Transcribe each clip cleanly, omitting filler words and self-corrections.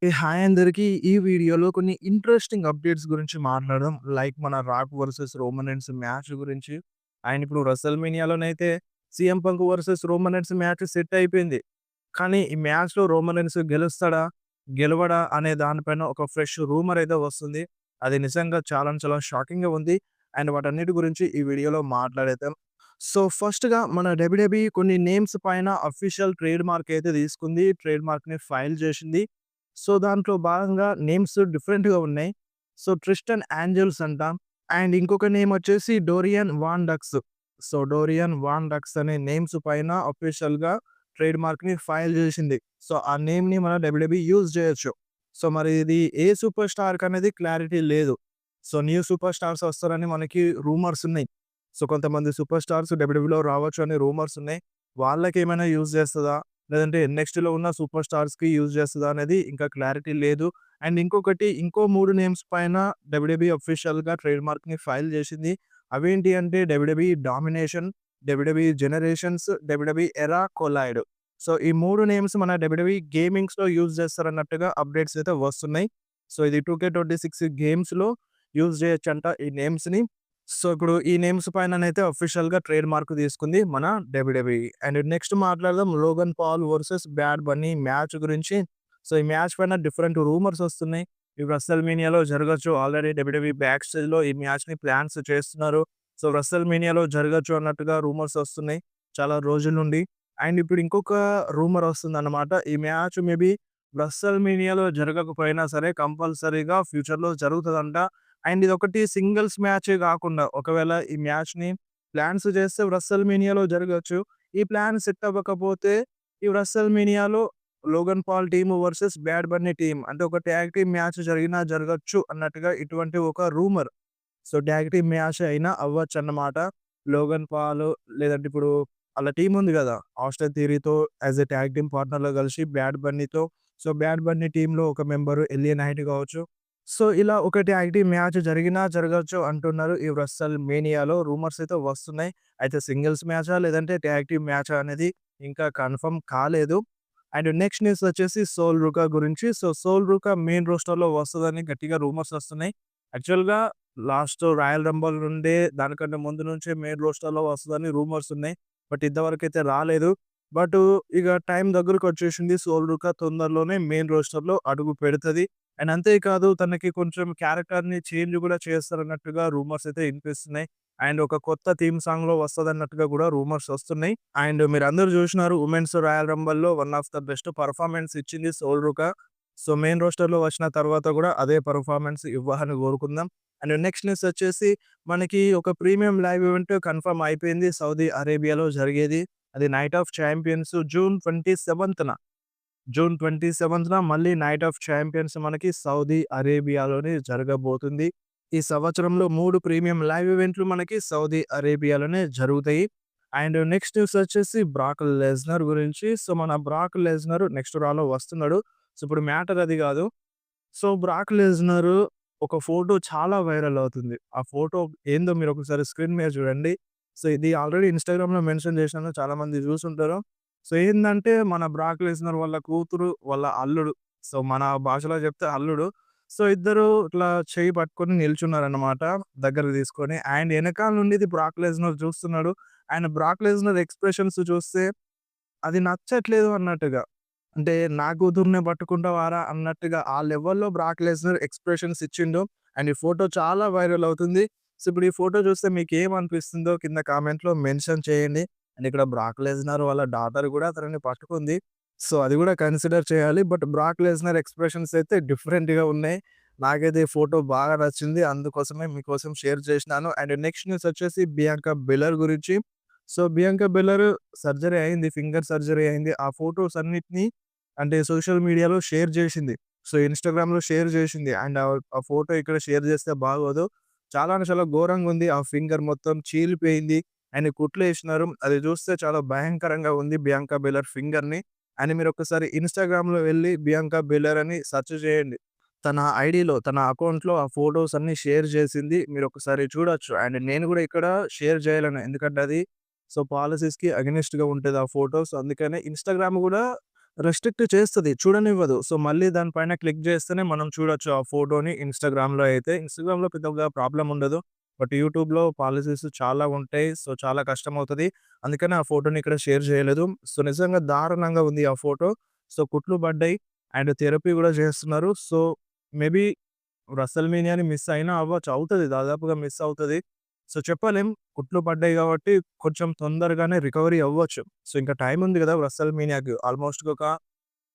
Hi అందరికి. ఈ వీడియోలో కొన్ని ఇంట్రెస్టింగ్ అప్డేట్స్ గురించి మాట్లాడదాం. లైక్ మన 'రాక్ వర్సెస్ రోమనెన్స్' మ్యాచ్ గురించి. అండ్ ఇప్పుడు రెసల్‌మేనియాలోనైతే 'CM Punk versus Roman Reigns' match set అయిపోయింది. కానీ ఈ మ్యాచ్‌లో రోమనెన్స్ గెలుస్తాడా? గెలవడా? అనే దానిపైన ఒక ఫ్రెష్ రూమర్ అయితే వస్తుంది. అది నిజంగా చాలా చాలా షాకింగ్‌గా ఉంది. అండ్ వాటన్నిటి గురించి ఈ వీడియోలో మాట్లాడేద్దాం. సో ఫస్ట్‌గా మన డబ్ల్యూడబ్ల్యూఈ కొన్ని నేమ్స్ పైన అఫీషియల్ ట్రేడ్ మార్క్ అయితే తీసుకుంది. ట్రేడ్ మార్క్‌ని ఫైల్ చేసింది. సో, దాంట్లో భాగంగా నేమ్స్ డిఫరెంట్‌గా ఉన్నాయి. సో, 'ట్రిస్టన్ ఏంజెల్స్' అంట. అండ్ ఇంకొక నేమ్ వచ్చేసి 'Dorian Van Dux.' So, 'Dorian Van Dux' అనే నేమ్స్ పైన అఫీషియల్‌గా ట్రేడ్ మార్క్‌ని ఫైల్ చేసింది. సో, ఆ నేమ్‌ని మన డబ్ల్యూడబ్ల్యూఈ యూజ్ చేయొచ్చు. సో, మరి ఇది ఏ సూపర్ స్టార్‌కనేది క్లారిటీ లేదు. సో, న్యూ సూపర్ స్టార్స్ వస్తారని మనకి రూమర్స్ ఉన్నాయి. సో, కొంతమంది సూపర్ స్టార్స్ డబ్ల్యూడబ్ల్యూఈలో రావచ్చు అని రూమర్స్ ఉన్నాయి. వాళ్ళకేమైనా యూజ్ చేస్తదా? లేదంటే నెక్స్ట్‌లో ఉన్న సూపర్ స్టార్స్‌కి యూజ్ చేస్తదా అనేది ఇంకా క్లారిటీ లేదు. అండ్ ఇంకొకటి ఇంకో 3 నేమ్స్ పైన డబ్ల్యూడబ్ల్యూఈ అఫీషియల్‌గా ట్రేడ్ మార్క్‌ని ఫైల్ చేసింది. అవేంటి అంటే WWE domination, WWE generations, WWE ఎరా కొలైడ్. సో, ఈ 3 నేమ్స్ మన డబ్ల్యూడబ్ల్యూఈ గేమింగ్స్‌లో యూజ్ చేస్తారన్నట్టుగా అప్డేట్స్ అయితే వస్తున్నాయి. సో, ఇది 2K26 గేమ్స్‌లో యూజ్ చేయొచ్చంట ఈ నేమ్స్‌ని. సో, ఇప్పుడు ఈ నేమ్స్ పైననైతే అఫీషియల్‌గా ట్రేడ్ మార్క్ తీసుకుంది మన డబ్ల్యూడబ్ల్యూఈ. అండ్ నెక్స్ట్ మాట్లాడదాం 'Logan Paul versus Bad Bunny' match గురించి. సో, ఈ మ్యాచ్ పైన డిఫరెంట్ రూమర్స్ వస్తున్నాయి. ఇవి రెసల్‌మేనియాలో జరగొచ్చు. ఆల్రెడీ డబ్ల్యూడబ్ల్యూఈ బ్యాక్ స్టేజ్‌లో ఈ మ్యాచ్‌ని ప్లాన్స్ చేస్తున్నారు. సో, రెసల్‌మేనియాలో జరగొచ్చు అన్నట్టుగా రూమర్స్ వస్తున్నాయి చాలా రోజుల నుండి. అండ్ ఇప్పుడు ఇంకొక రూమర్ వస్తుందన్నమాట. ఈ మ్యాచ్ మేబీ రెసల్‌మేనియాలో జరగకపోయినా సరే కంపల్సరీగా ఫ్యూచర్‌లో జరుగుతదంట. అండ్ ఇదొకటి సింగిల్స్ మ్యాచే గాకుండా, ఒకవేళ ఈ మ్యాచ్‌ని ప్లాన్స్ చేస్తే రెసల్‌మేనియాలో జరగొచ్చు. ఈ ప్లాన్ సెట్ అవ్వకపోతే ఈ రెసల్‌మేనియాలో Logan Paul team versus Bad Bunny team అంటే ఒక టాగ్ టీమ్ మ్యాచ్ జరిగినా జరగొచ్చు అన్నట్టుగా ఇటువంటి ఒక rumour. So, tag team match అయినా అవ్వచ్చన్నమాట. లోగన్ పాల్ లేదంటే ఇప్పుడు ఆళ్ళ టీమ్ ఉంది గదా! ఆస్టిన్ థియరీతో యాస్ ఎ టాగ్ టీమ్ పార్ట్నర్‌లో కలిసి బ్యాడ్ బన్నీతో సో, బ్యాడ్ బన్నీ టీమ్‌లో ఒక మెంబరు ఎలియా నైట్ గావచ్చు. సో, ఇలా ఒకటి ఐటీ మ్యాచ్ జరిగినా జరగొచ్చు అంటున్నారు. ఈ రెసల్ మేనియాలో రూమర్స్ అయితే వస్తున్నాయి. అయితే సింగిల్స్ మ్యాచా? లేదంటే టాగ్ టీమ్ మ్యాచా? అనేది ఇంకా కన్ఫర్మ్ కాలేదు. అండ్ నెక్స్ట్ న్యూస్ వచ్చేసి సోల్ రుకా గురించి. సో, సోల్ రుకా మెయిన్ రోస్టర్‌లో వస్తదని గట్టిగా రూమర్స్ వస్తున్నాయి. యాక్చువల్‌గా లాస్ట్ రాయల్ రంబల్ నుండే దానికంటే ముందు నుంచే మెయిన్ రోస్టర్‌లో వస్తదని రూమర్స్ ఉన్నాయి. బట్ ఇంతవరకైతే రాలేదు. బట్ ఇక టైం దగ్గరకొచ్చేసింది. సోల్ రుకా తొందరలోనే మెయిన్ రోస్టర్‌లో అడుగు పెడతది. అండ్ అంతేకాదు తనకి కొంచెం క్యారెక్టర్‌ని చేంజ్ గూడా చేస్తారన్నట్టుగా రూమర్స్ అయితే ఇనిపిస్తున్నాయి. అండ్ ఒక కొత్త థీమ్ సాంగ్‌లో వస్తదన్నట్టుగా గూడా రూమర్స్ వస్తున్నాయి. అండ్ మీరందరూ జూషినారు ఉమెన్స్ రాయల్ రంబల్‌లో one of the best performance ఇచ్చింది సోల్ రుకా. సో, మెయిన్ రోస్టర్‌లో వచ్చిన తర్వాత గూడా అదే పెర్ఫార్మన్స్ ఇవ్వాలని కోరుకుందాం. అండ్ నెక్స్ట్ న్యూస్ వచ్చేసి మనకి ఒక ప్రీమియం లైవ్ ఈవెంట్ కన్ఫర్మ్ అయిపోయింది. సౌదీ అరేబియాలో జరిగేది. అది నైట్ ఆఫ్ చాంపియన్స్ జూన్ 27న. జూన్ 27న మళ్ళీ నైట్ ఆఫ్ చాంపియన్స్ మనకి సౌదీ అరేబియాలోనే జరగబోతుంది. ఈ సంవత్సరంలో 3 ప్రీమియం లైవ్ ఈవెంట్లు మనకి సౌదీ అరేబియాలోనే జరుగుతాయి. అండ్ నెక్స్ట్ న్యూస్ వచ్చేసి బ్రాక్ లెస్నర్ గురించి. సో, మన బ్రాక్ లెస్నర్ నెక్స్ట్ రాలో వస్తున్నాడు. సో, ఇప్పుడు మ్యాటర్ అది గాదు. సో, బ్రాక్ లెస్నర్ ఒక ఫోటో చాలా వైరల్ అవుతుంది. ఆ ఫోటో ఏందో మీరొకసారి స్క్రీన్ మీద చూడండి. సో, ఇది ఆల్రెడీ ఇన్‌స్టాగ్రామ్‌లో మెన్షన్ చేశాను. చాలామంది చూసుంటారు. సో, ఏందంటే మన బ్రాక్ లెస్నర్ వాళ్ళ కూతురు, వాళ్ళ అల్లుడు. సో, మన భాషలో చెప్తే అల్లుడు. సో, ఇద్దరు ఇట్లా చెయ్యి పట్టుకొని నిల్చున్నారన్నమాట దగ్గరకి తీసుకొని. అండ్ ఎనకాల నుండి ఇది బ్రాక్ లెస్నర్ చూస్తున్నాడు. ఆయన బ్రాక్ లెస్నర్ ఎక్స్‌ప్రెషన్స్ చూస్తే అది నచ్చట్లేదు అన్నట్టుగా. అంటే నా కూతుర్నే పట్టుకుంటావారా అన్నట్టుగా ఆ లెవెల్‌లో బ్రాక్ లెస్నర్ ఎక్స్‌ప్రెషన్స్ ఇచ్చిండు. అండ్ ఈ ఫోటో చాలా వైరల్ అవుతుంది. సో, ఇప్పుడు ఈ ఫోటో చూస్తే మీకేమనిపిస్తుందో కింద కామెంట్‌లో మెన్షన్ చేయండి. అండ్ ఇక్కడ బ్రాక్ లెస్నర్ వాళ్ళ డాటర్ గూడా తనని పట్టుకుంది. సో, అది గూడా కన్సిడర్ చేయాలి. బట్ బ్రాక్ లెస్నర్ ఎక్స్‌ప్రెషన్స్ అయితే డిఫరెంట్‌గా ఉన్నాయి. నాకైతే ఈ ఫోటో బాగా నచ్చింది. అందుకోసమే మీకోసం షేర్ చేసినాను. అండ్ నెక్స్ట్ న్యూస్ వచ్చేసి బియాంకా బెలర్ గురించి. సో, బియాంకా బెల్లర్ సర్జరీ అయింది. ఫింగర్ సర్జరీ అయింది. ఆ ఫోటోస్ అన్నిటిని అంటే సోషల్ మీడియాలో షేర్ జేసింది. సో, ఇన్‌స్టాగ్రామ్‌లో షేర్ జేసింది. అండ్ ఆ ఫోటో ఇక్కడ షేర్ జేస్తే బాగోదు. చాలా అంటే చాలా ఘోరంగుంది. ఆ ఫింగర్ మొత్తం చీలిపోయింది. అండ్ కుట్లేసినారు. అది జూస్తే చాలా భయంకరంగా ఉంది బియాంకా బెల్లర్ ఫింగర్‌ని. అండ్ మీరొకసారి ఇన్‌స్టాగ్రామ్‌లో వెళ్లి బియాంకా బెల్లర్ అని సెర్చ్ చేయండి. తన ఐడీలో, తన అకౌంట్‌లో ఆ ఫోటోస్ అన్నీ షేర్ జేసింది. మీరొకసారి చూడొచ్చు. అండ్ నేను గూడా ఇక్కడ షేర్ జేయాలని ఎందుకంటే అది సో, పాలిసీస్‌కి అగైనిస్ట్‌గా ఉంటది ఆ ఫోటోస్. అందుకనే ఇన్‌స్టాగ్రామ్ గూడా రెస్ట్రిక్ట్ చేస్తది. చూడనివ్వదు. సో, మళ్ళీ దాని పైన క్లిక్ జేస్తేనే మనం చూడొచ్చు ఆ ఫోటోని. ఇన్‌స్టాగ్రామ్‌లో అయితే. ఇన్‌స్టాగ్రామ్‌లో పెద్దగా ప్రాబ్లమ్ ఉండదు. బట్ యూట్యూబ్‌లో పాలిసీస్ చాలా ఉంటాయి. సో, చాలా కష్టమవుతది. అందుకని ఆ ఫోటోని ఇక్కడ షేర్ చేయలేదు. సో, నిజంగా దారుణంగా ఉంది ఆ ఫోటో. సో, కుట్లు పడ్డాయి. అండ్ థెరపీ గూడా చేస్తున్నారు. సో, మేబీ రసల్‌మేనియాని మిస్ అయినా అవ్వచ్చు. అవుతది. దాదాపుగా మిస్ అవుతది. సో, చెప్పలేం. కుట్లు పడ్డాయి గాబట్టి కొంచెం తొందరగానే రికవరీ అవ్వచ్చు. సో, ఇంకా టైమ్ ఉంది గదా! రసల్‌మేనియాకి ఆల్‌మోస్ట్ ఒక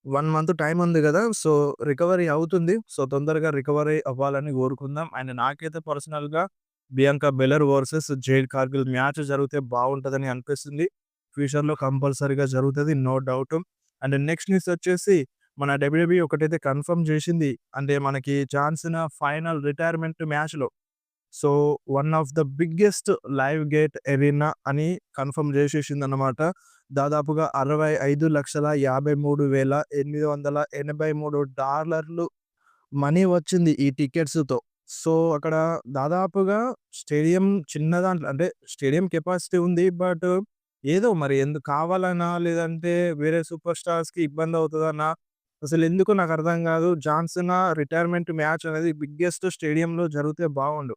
1 మంత్ టైమ్ ఉంది గదా! సో, రికవరీ అవుతుంది. సో, తొందరగా రికవరీ అవ్వాలని కోరుకుందాం. అండ్ నాకైతే పర్సనల్‌గా Bianca Belair versus Jade Cargill match జరిగితే బావుంటదని అనిపిస్తుంది. ఫ్యూచర్‌లో కంపల్సరీగా జరుగుతది. No doubt. And next news వచ్చేసి మన డబ్ల్యూడబ్ల్యూఈ ఒకటైతే కన్ఫర్మ్ జేసింది. అంటే మనకి జాన్ సీనా ఫైనల్ రిటైర్మెంట్ మ్యాచ్‌లో so, one of the biggest live gate arena అని కన్ఫర్మ్ జేసేసిందనమాట. దాదాపుగా $65,883,883 మనీ వచ్చింది ఈ టికెట్స్‌తో. సో, అక్కడ దాదాపుగా స్టేడియం చిన్న దాంట్లో అంటే స్టేడియం కెపాసిటీ ఉంది. బట్ ఏదో మరి ఎందుకు కావాలనా? లేదంటే వేరే సూపర్ స్టార్స్‌కి ఇబ్బందవుతదనా? అసలెందుకో నాకర్థం గాదు. జాన్ సీనా రిటైర్మెంట్ మ్యాచ్ అనేది బిగ్గెస్ట్ స్టేడియంలో జరిగితే బావుండు.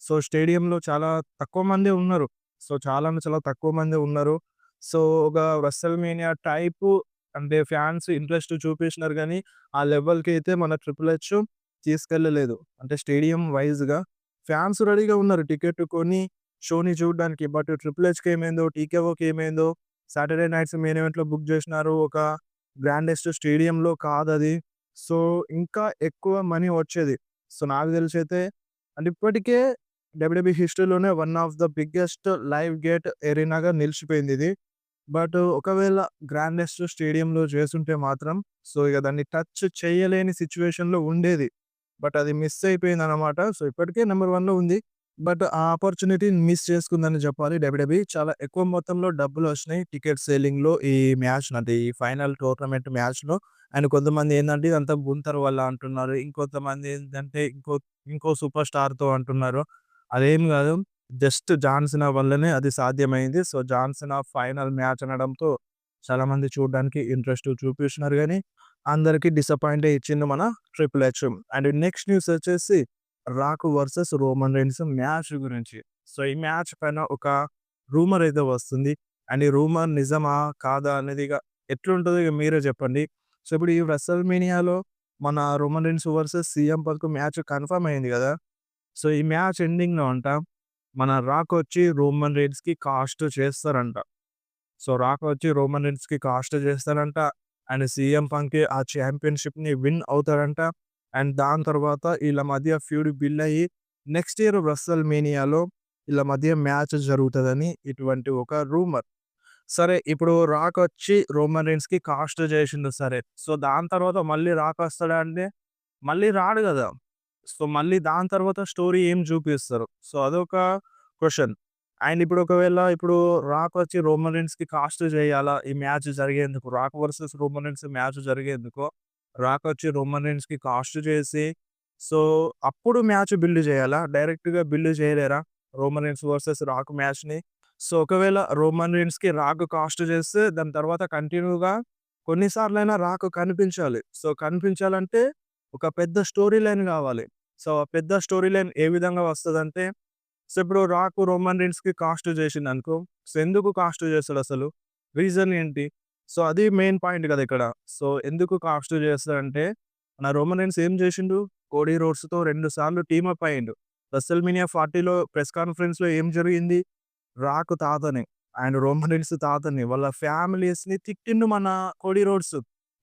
సో, స్టేడియంలో చాలా తక్కువ మందే ఉన్నారు. సో, చాలా అంటే చాలా తక్కువ మందే ఉన్నారు. సో, ఒక రెసల్‌మేనియా టైపు అంటే ఫ్యాన్స్ ఇంట్రెస్ట్ చూపించినారు గానీ, ఆ లెవెల్‌కైతే మన 'ట్రిపుల్ హెచ్' తీసుకెళ్ళలేదు. అంటే స్టేడియం వైస్‌గా ఫ్యాన్స్ రెడీగా ఉన్నారు టికెట్ కొని షోని చూడడానికి. బట్ 'ట్రిపుల్ హెచ్‌కి' ఏమైందో, 'టీకేఓకి' ఏమైందో సాటర్‌డే నైట్స్ మెయిన్ ఈవెంట్‌లో బుక్ జేసినారు. ఒక గ్రాండెస్ట్ స్టేడియంలో కాదది. సో, ఇంకా ఎక్కువ మనీ వచ్చేది. సో, నాకు తెలిసైతే అంటే ఇప్పటికే డబ్ల్యూడబ్ల్యూఈ హిస్టరీలోనే one of the biggest live gate ఎరీనాగా నిలిచిపోయిందిది. బట్ ఒకవేళ గ్రాండెస్ట్ స్టేడియంలో చేసుంటే మాత్రం సో, ఇగ దాన్ని టచ్ చేయలేని సిట్యుయేషన్‌లో ఉండేది. బట్ అది మిస్ అయిపోయిందనమాట. సో, ఇప్పటికే నంబర్ 1లో ఉంది. బట్ ఆ ఆపర్చునిటీని మిస్ చేసుకుందని జెప్పాలి డబ్ల్యూడబ్ల్యూఈ. చాలా ఎక్కువ మొత్తంలో డబ్బులొచ్చినాయి టికెట్ సేలింగ్‌లో ఈ మ్యాచ్ అంటే ఈ ఫైనల్ టోర్నమెంట్ మ్యాచ్‌లో. అండ్ కొంతమంది ఏందంటే ఇదంతా 'గుంతర్' వల్ల అంటున్నారు. ఇంకొంతమంది ఏంటంటే ఇంకో సూపర్ స్టార్‌తో అంటున్నారు. అదేం గాదు. జస్ట్ జాన్ సీనా వల్లనే అది సాధ్యమైంది. So, John Cena final match అనడంతో చాలామంది చూడడానికి ఇంట్రెస్ట్ చూపిస్తున్నారు గానీ, అందరికి డిసప్పాయింటే ఇచ్చింది మన 'Triple H'. And next news వచ్చేసి 'Rock versus Roman Reigns' match గురించి. సో, ఈ మ్యాచ్ పైన ఒక రూమర్ అయితే వస్తుంది. అండ్ ఈ రూమర్ నిజమా? కాదా? అనేది ఇగ ఎట్లుంటదో ఇగ మీరే చెప్పండి. సో, ఇప్పుడు ఈ రెసల్‌మేనియాలో మన Roman Reigns versus CM Punk match confirm అయింది గదా! సో, ఈ మ్యాచ్ ఎండింగ్‌లో అంట మన 'రాక్' వచ్చి రోమన్ రీన్స్‌కి కాస్ట్ చేస్తారంట. సో, 'రాక్' వచ్చి రోమన్ రీన్స్‌కి కాస్ట్ చేస్తారంట. అండ్ సీఎం పంక్ ఆ చాంపియన్‌షిప్‌ని విన్ అవుతారంట. అండ్ దాని తర్వాత ఈళ్ళ మధ్య ఫ్యూడ్ బిల్డ్ అయ్యి నెక్స్ట్ ఇయర్ రెసల్‌మేనియాలో ఈళ్ళ మధ్య మ్యాచ్ జరుగుతదని ఇటువంటి ఒక రూమర్. సరే ఇప్పుడు 'రాక్' వచ్చి రోమన్ రీన్స్‌కి కాస్ట్ చేసిండు సరే. సో, దాని తర్వాత మళ్ళీ 'రాక్' వస్తాడా అంటే మళ్ళీ రాడు గదా! సో, మళ్ళీ దాని తర్వాత స్టోరీ ఏం చూపిస్తారు? సో, అదొక క్వెషన్. అండ్ ఇప్పుడు ఒకవేళ ఇప్పుడు 'రాక్' వచ్చి రోమన్ రీన్స్‌కి కాస్ట్ చేయాలా? ఈ మ్యాచ్ జరిగేందుకు 'Rock versus Roman Reigns' match జరిగేందుకు 'రాక్' వచ్చి రోమన్ రీన్స్‌కి కాస్ట్ చేసి సో, అప్పుడు మ్యాచ్ బిల్డ్ చేయాలా? డైరెక్ట్‌గా బిల్డ్ చేయలేరా? రోమన్ రీన్స్ వర్సెస్ 'రాక్' మ్యాచ్‌ని. సో, ఒకవేళ రోమన్ రీన్స్‌కి 'రాక్' కాస్ట్ చేస్తే దాని తర్వాత కంటిన్యూగా కొన్ని సార్లైనా 'రాక్' కనిపించాలి. సో, కనిపించాలంటే ఒక పెద్ద స్టోరీ లైన్ గావాలి. సో, ఆ పెద్ద స్టోరీ లైన్ ఏ విధంగా వస్తదంటే, సో, ఇప్పుడు 'రాక్' రోమన్ రీన్స్‌కి కాస్ట్ చేసిండనుకో, సో, ఎందుకు కాస్ట్ చేస్తాడసలు? రీజన్ ఏంటి? సో, అది మెయిన్ పాయింట్ గదా! ఇక్కడ. సో, ఎందుకు కాస్ట్ చేస్తాడంటే, మన రోమన్ రీన్స్ ఏం చేసిండు? కోడీ రోడ్స్‌తో 2 సార్లు టీమ్ అప్ అయ్యిండు. రెసల్‌మేనియా 40లో ప్రెస్ కాన్ఫరెన్స్‌లో ఏం జరిగింది? 'రాక్' తాతని అండ్ రోమన్ రీన్స్ తాతని వాళ్ళ ఫ్యామిలీస్‌ని తిట్టిండు మన కోడీ రోడ్స్.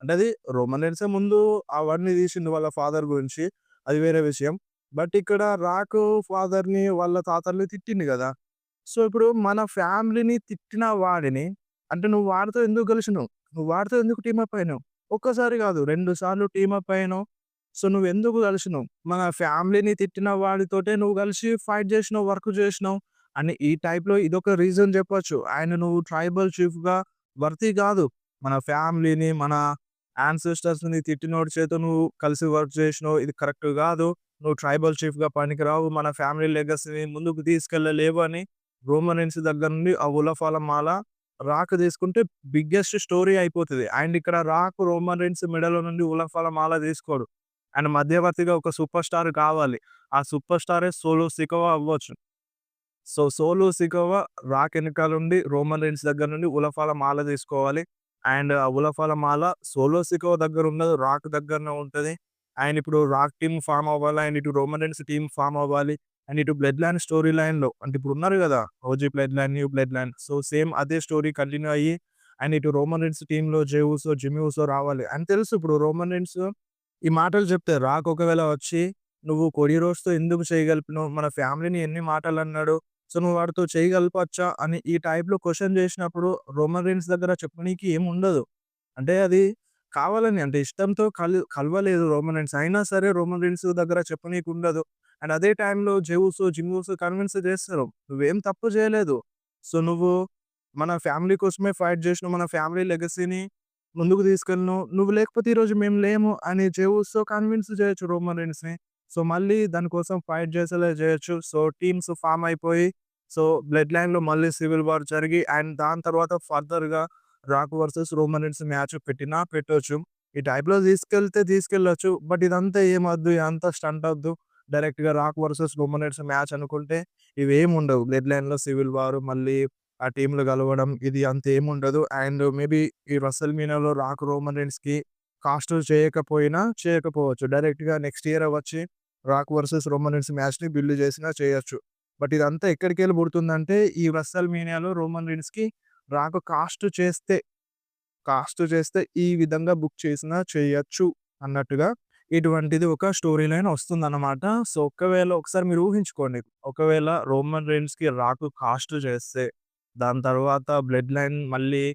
అంటే అది రోమన్ రీన్సే ముందు అవన్నీ తీసిండు వాళ్ళ ఫాదర్ గురించి. అది వేరే విషయం. బట్ ఇక్కడ 'రాక్' ఫాదర్‌ని వాళ్ళ తాతల్ని తిట్టిండు గదా! సో, ఇప్పుడు మన ఫ్యామిలీని తిట్టిన వాడిని అంటే నువ్వు వాడితో ఎందుకు కలిసినవు? నువ్వు వాడితో ఎందుకు టీమ్ అప్ అయినవు? ఒక్కసారి గాదు 2 సార్లు టీమ్ అప్ అయినవు. సో, నువ్వెందుకు కలిసినవు? మన ఫ్యామిలీని తిట్టిన వాడితోటే నువ్వు కలిసి ఫైట్ జేసినవు, వర్క్ జేసినవు అని ఈ టైప్‌లో ఇదొక రీజన్ జెప్పొచ్చు. ఆయన నువ్వు ట్రైబల్ చీఫ్‌గా వర్తీ గాదు. మన ఫ్యామిలీని, మన యాన్సెస్టర్స్‌ని తిట్టినోడి చేత నువ్వు కలిసి వర్క్ జేసినవు. ఇది కరెక్ట్ గాదు. నువ్వు ట్రైబల్ చీఫ్‌గా పనికిరావు. మన ఫ్యామిలీ లెగసీని ముందుకు తీసుకెళ్ళలేవు అని రోమన్ రీన్స్ దగ్గర నుండి ఆ ఉలఫాల మాల రాక్ తీసుకుంటే బిగ్గెస్ట్ స్టోరీ అయిపోతది. అండ్ ఇక్కడ రాక్ రోమన్ రీన్స్ మెడలో నుండి ఉలఫాల మాల తీసుకోడు. అండ్ మధ్యవర్తిగా ఒక సూపర్ స్టార్ కావాలి. ఆ సూపర్ స్టారే సోలో సికోవా అవ్వచ్చు. సో, సోలో సికోవా రాక్ ఎనకాలుండి రోమన్ రీన్స్ దగ్గర నుండి ఉలఫాల మాల తీసుకోవాలి. అండ్ ఆ ఉలఫాల మాల సోలో సికోవా దగ్గర ఉండదు. రాక్ దగ్గరనే ఉంటది. అండ్ ఇప్పుడు రాక్ టీమ్ ఫార్మ్ అవ్వాలి. అండ్ ఇటు రోమన్ రీన్స్ టీమ్ ఫార్మ్ అవ్వాలి. అండ్ ఇటు బ్లడ్ లైన్ స్టోరీ లైన్‌లో అంటే ఇప్పుడు ఉన్నారు గదా! OG blood line, new blood line. So, same అదే స్టోరీ కంటిన్యూ అయ్యి అండ్ ఇటు రోమన్ రీన్స్ టీమ్‌లో జే ఊసో, జిమ్మీ ఊసో రావాలి. అని తెలుసు ఇప్పుడు రోమన్ రీన్స్ ఈ మాటలు చెప్తే రాక్ ఒకవేళ వచ్చి "నువ్వు కొడి రోడ్స్‌తో ఎందుకు చేయగలిపినవు? మన ఫ్యామిలీని ఎన్ని మాటలన్నాడు. సో, నువ్వు వాడితో చేయగలపచ్చా?" అని ఈ టైప్‌లో క్వెషన్ చేసినప్పుడు రోమన్ రీన్స్ దగ్గర చెప్పనీకి ఏముండదు. అంటే అది కావాలని అంటే ఇష్టంతో కలవలేదు రోమన్ రీన్స్. అయినా సరే రోమన్ రీన్స్ దగ్గర చెప్పనీకుండదు. అండ్ అదే టైంలో జెవుస్, జిమ్‌ఊస్ కన్విన్స్ చేస్తారు. "నువ్వేం తప్పు చేయలేదు. సో, నువ్వు మన ఫ్యామిలీ కోసమే ఫైట్ చేసినావు. మన ఫ్యామిలీ లెగసీని ముందుకు తీసుకెళ్ళినావు. నువ్వు లేకపోతే ఈరోజు మేము లేము" అని జెవుస్‌తో కన్విన్స్ చేయొచ్చు రోమన్ రీన్స్‌ని. సో, మళ్ళీ దాని కోసం ఫైట్ చేసేలా చేయొచ్చు. సో, టీమ్స్ ఫార్మ్ అయిపోయి సో, బ్లడ్ లైన్‌లో మళ్ళీ సివిల్ వార్ జరిగి అండ్ దాని తర్వాత ఫర్దర్‌గా Rock versus Roman Reigns match పెట్టినా పెట్టొచ్చు. ఈ టైప్‌లో తీసుకెళ్తే తీసుకెళ్ళొచ్చు. బట్ ఇదంతా ఏమొద్దు. ఇదంతా స్టంట్ ఒద్దు. డైరెక్ట్‌గా Rock versus Roman Reigns match అనుకుంటే ఇవేముండవు. బ్లడ్ లైన్‌లో సివిల్ వార్ మళ్ళీ ఆ టీమ్‌లు కలవడం ఇది అంతేముండదు. అండ్ మేబీ ఈ రెసల్‌మేనియాలో రాక్ రోమన్ రీన్స్‌కి కాస్ట్ చేయకపోయినా చేయకపోవచ్చు. డైరెక్ట్‌గా నెక్స్ట్ ఇయర్ వచ్చి రాక్ వర్సెస్ రోమన్ రీన్స్ మ్యాచ్‌ని బిల్డ్ చేసినా చేయొచ్చు. బట్ ఇదంతా ఎక్కడికెళ్ళి పుడుతుందంటే ఈ రెసల్‌మేనియాలో రోమన్ రీన్స్‌కి రాక్ కాస్ట్ చేస్తే ఈ విధంగా బుక్ చేసినా చేయొచ్చు అన్నట్టుగా ఇటువంటిది ఒక స్టోరీ లైన్ వస్తుందన్నమాట. సో, ఒకసారి మీరు ఊహించుకోండి. ఒకవేళ రోమన్ రీన్స్‌కి రాక్ కాస్ట్ చేస్తే, దాని తర్వాత బ్లడ్ లైన్ మళ్ళీ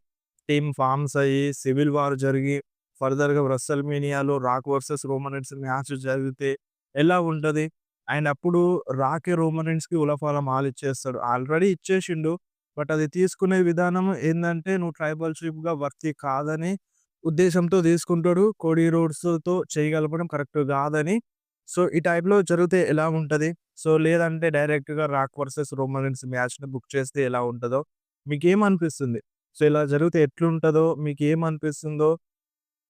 టీమ్ ఫార్మ్స్ అయ్యి, సివిల్ వార్ జరిగి, ఫర్దర్‌గా రెసల్‌మేనియాలో Rock versus Roman Reigns match జరిగితే ఎలా ఉంటది? అండ్ అప్పుడు రాకే రోమన్ రీన్స్‌కి ఉలఫాల మాల ఇచ్చేస్తాడు. ఆల్రెడీ ఇచ్చేసిండు. బట్ అది తీసుకునే విధానం ఏందంటే, నువ్వు ట్రైబల్‌షిప్‌గా వర్తీ కాదని ఉద్దేశంతో తీసుకుంటాడు. కోడీ రోడ్స్‌తో చేయగలపడం కరెక్ట్ గాదని. సో, ఈ టైప్‌లో జరిగితే ఎలా ఉంటది? సో, లేదంటే డైరెక్ట్‌గా రాక్ వర్సెస్ రోమన్ రీన్స్ మ్యాచ్‌ని బుక్ చేస్తే ఎలా ఉంటదో మీకేమనిపిస్తుంది? సో, ఇలా జరిగితే ఎట్లుంటదో మీకేమనిపిస్తుందో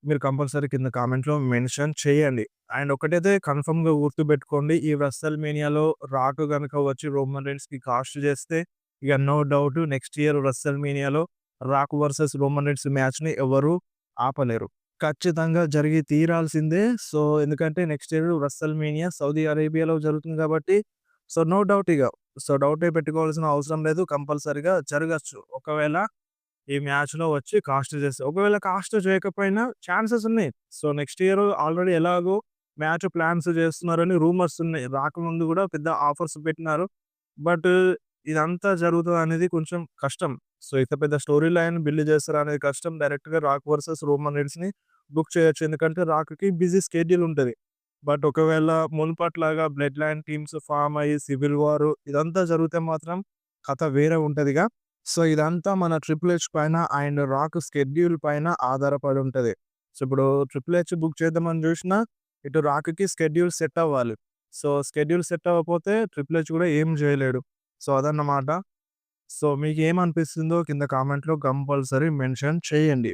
మీరు కంపల్సరీ కింద కామెంట్‌లో మెన్షన్ చేయండి. అండ్ ఒకటైతే కన్ఫర్మ్‌గా గుర్తుపెట్టుకోండి. ఈ రెసల్‌మేనియాలో రాక్ గనుక వచ్చి రోమన్ రీన్స్‌కి కాస్ట్ చేస్తే ఇక నో డౌట్ నెక్స్ట్ ఇయర్ రెసల్‌మేనియాలో రాక్ వర్సెస్ రోమన్ రీన్స్ మ్యాచ్‌ని ఎవరు ఆపలేరు. ఖచ్చితంగా జరిగి తీరాల్సిందే. సో, ఎందుకంటే నెక్స్ట్ ఇయర్ రెసల్‌మేనియా సౌదీ అరేబియాలో జరుగుతుంది కాబట్టి సో, నో డౌట్ ఇగ. సో, డౌటే పెట్టుకోవాల్సిన అవసరం లేదు. కంపల్సరీగా జరగొచ్చు. ఒకవేళ ఈ మ్యాచ్‌లో వచ్చి కాస్ట్ చేస్తే. ఒకవేళ కాస్ట్ చేయకపోయినా ఛాన్సెస్ ఉన్నాయి. సో, నెక్స్ట్ ఇయర్ ఆల్రెడీ ఎలాగో మ్యాచ్ ప్లాన్స్ చేస్తున్నారని రూమర్స్ ఉన్నాయి. రాకముందు గూడా పెద్ద ఆఫర్స్ పెట్టినారు. బట్ ఇదంతా జరుగుతదనేది కొంచెం కష్టం. సో, ఇంత పెద్ద స్టోరీ లైన్ బిల్డ్ చేస్తారనేది కష్టం. డైరెక్ట్‌గా రాక్ వర్సెస్ రోమన్ రీన్స్‌ని బుక్ చేయొచ్చు. ఎందుకంటే రాక్‌కి బిజీ స్కెడ్యూల్ ఉంటది. బట్ ఒకవేళ మునుపట్లాగా బ్లడ్ లైన్ టీమ్స్ ఫార్మ్ అయ్యి సివిల్ వార్ ఇదంతా జరిగితే మాత్రం కథ వేరే ఉంటదిగా. సో, ఇదంతా మన 'ట్రిపుల్ హెచ్' పైన అండ్ 'రాక్' స్కెడ్యూల్ పైన ఆధారపడి ఉంటది. సో, ఇప్పుడు 'ట్రిపుల్ హెచ్' బుక్ చేద్దామని చూసినా, ఇటు 'రాక్‌కి' స్కెడ్యూల్ సెట్ అవ్వాలి. సో, స్కెడ్యూల్ సెట్ అవ్వకపోతే 'ట్రిపుల్ హెచ్' కూడా ఏం చేయలేడు. సో, అదన్నమాట. సో, మీకేమనిపిస్తుందో కింద కామెంట్‌లో కంపల్సరీ మెన్షన్ చేయండి.